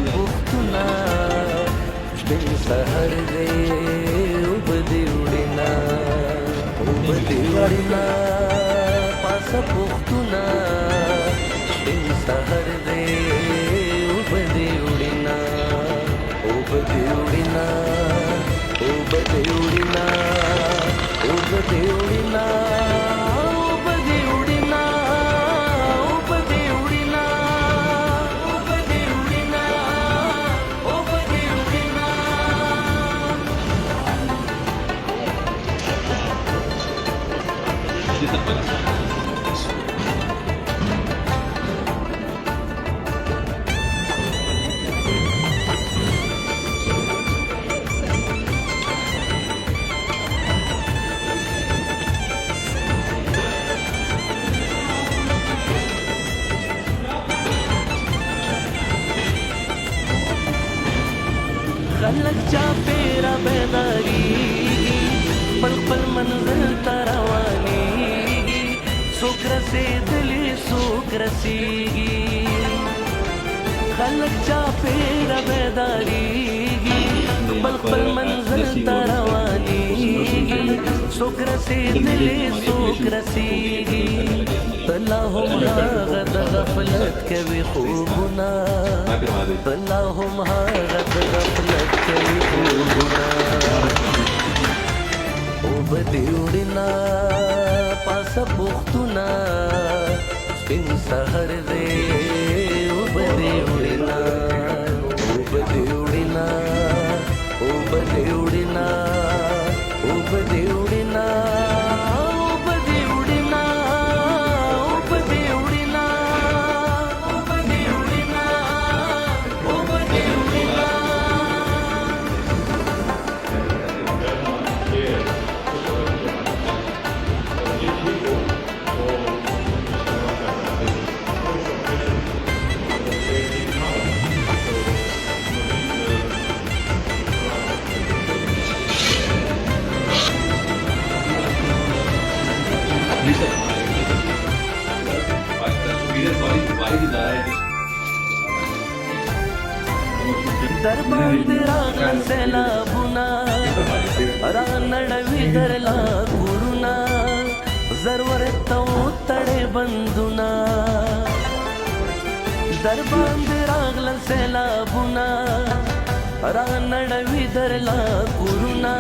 Puhtuna bin sahar de ubdiudina pasa puhtuna bin sahar de ubdiudina ubdiudina ubdiudina ubdiudina खलक चा पेरा बेदारी पल पल मंजिल तरवानी सुख रसे दिली सुख रसीगी खलक चा पेरा बेदारी पल पल मंजिल तरवानी सुख रसे दिली सुख रसीगी तलाहुम हागत गफलत के भी खूबना तलाहुम हागत गफलत के भी खूबना ubdiudina pasa puhtuna bin sahar de ubdiudina ubdiudina ubdiudina ubdiudina दरबार सैलाबुना रानडविदरला गुरुना जरवर तडे बंधुना दरबार सैलाबुना रानडविदरला गुरुना